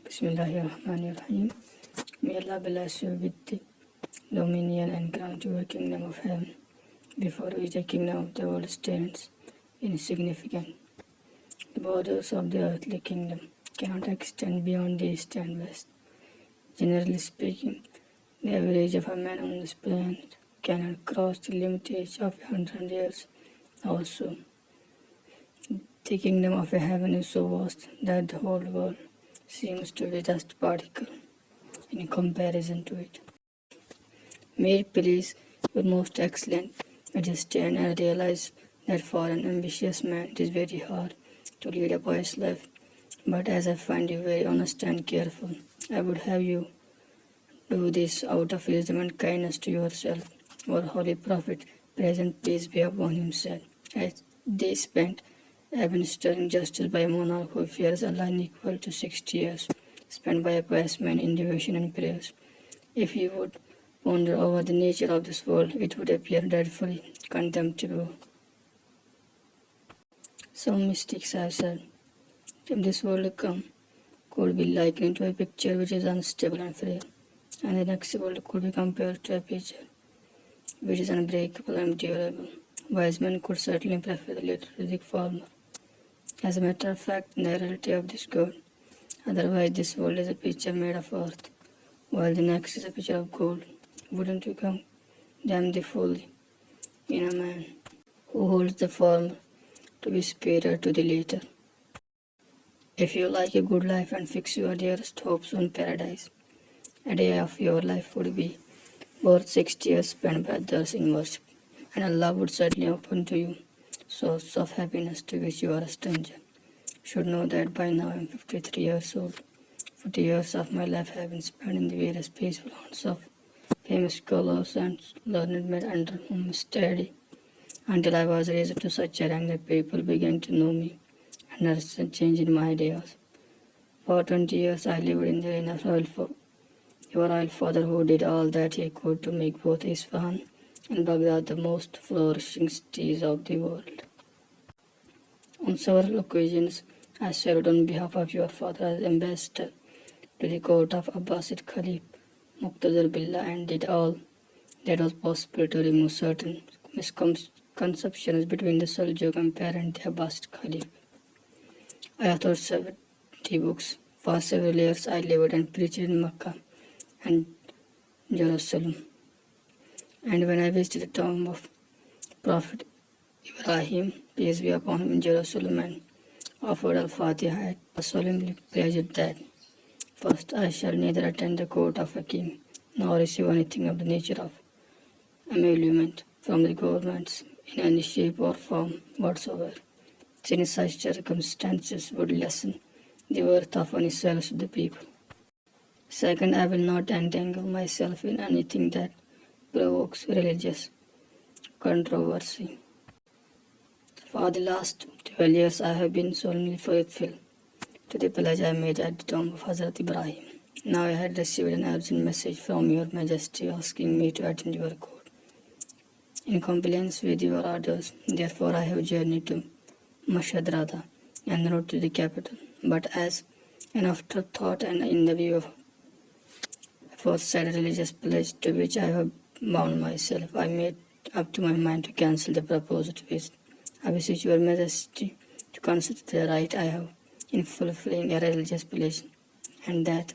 Bismillahirrahmanirrahim. May Allah bless you with the dominion and grant you a kingdom of heaven, before which the kingdom of the world stands insignificant. The borders of the earthly kingdom cannot extend beyond the east and west. Generally speaking, the average of a man on this planet cannot cross the limit age of 100 years. Also, the kingdom of heaven is so vast that the whole world seems to be just a particle in comparison to it. May it please your most excellent Majesty, and I realize that for an ambitious man it is very hard to lead a pious life, but as I find you very honest and careful, I would have you do this out of wisdom and kindness to yourself. Our holy prophet, present peace be upon him, said, as they spent administering justice by a monarch who fears Allah in equal to 60 years spent by a pious man in devotion and prayers. If you would ponder over the nature of this world, it would appear dreadfully contemptible. Some mystics have said, if this world to come could be likened to a picture which is unstable and frail, and the next world could be compared to a picture which is unbreakable and durable, wise men could certainly prefer the latter to the former. As a matter of fact, in the reality of this God, otherwise this world is a picture made of earth, while the next is a picture of gold. Wouldn't you condemn the folly in a man who holds the former to be superior to the latter? If you like a good life and fix your dearest hopes on paradise, a day of your life would be worth 60 years spent by others in worship, and Allah would certainly open to you sources of happiness to which you are a stranger. Should know that by now I am 53 years old. 40 years of my life have been spent in the various peaceful haunts of famous scholars and learned men under whom I studied, until I was raised to such a rank that people began to know me and noticed a change in my ideas. For 20 years I lived in the reign of your royal father, who did all that he could to make both Isfahan and Baghdad the most flourishing cities of the world. On several occasions, I served on behalf of your father as ambassador to the court of Abbasid Khalif Muqtadar Billah, and did all that was possible to remove certain misconceptions between the Seljuk Empire and the Abbasid Khalif. I authored 70 books. For several years I lived and preached in Mecca and Jerusalem. And when I visited the tomb of Prophet Ibrahim, peace be upon him, in Jerusalem, and offered Al-Fatiha, I solemnly pledged that, first, I shall neither attend the court of a king nor receive anything of the nature of emolument from the governments in any shape or form whatsoever, since such circumstances would lessen the worth of any service to the people. Second, I will not entangle myself in anything that provokes religious controversy. For the last 12 years I have been solemnly faithful to the pledge I made at the tomb of Hazrat Ibrahim. Now I had received an urgent message from your Majesty asking me to attend your court in compliance with your orders. Therefore I have journeyed to Mashhad Radha and rode to the capital. But as an afterthought and in the view of aforesaid religious pledge to which I have bound myself, I made up to my mind to cancel the proposed visit. I beseech your Majesty to consider the right I have in fulfilling a religious pledge, and that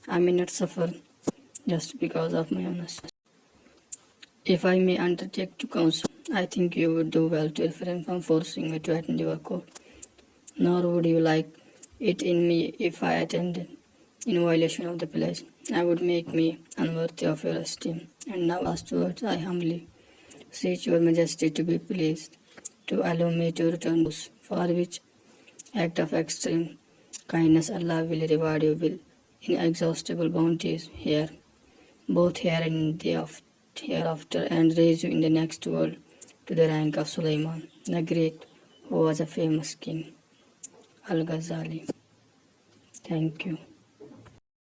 I may not suffer just because of my honesty. If I may undertake to counsel, I think you would do well to refrain from forcing me to attend your court, nor would you like it in me if I attended in violation of the pledge. I would make me unworthy of your esteem. And now afterwards I humbly beseech your Majesty to be pleased to allow me to return those for which act of extreme kindness Allah will reward you with inexhaustible bounties both here and in the hereafter, and raise you in the next world to the rank of Sulaiman the Great, who was a famous king. Al-Ghazali. Thank you.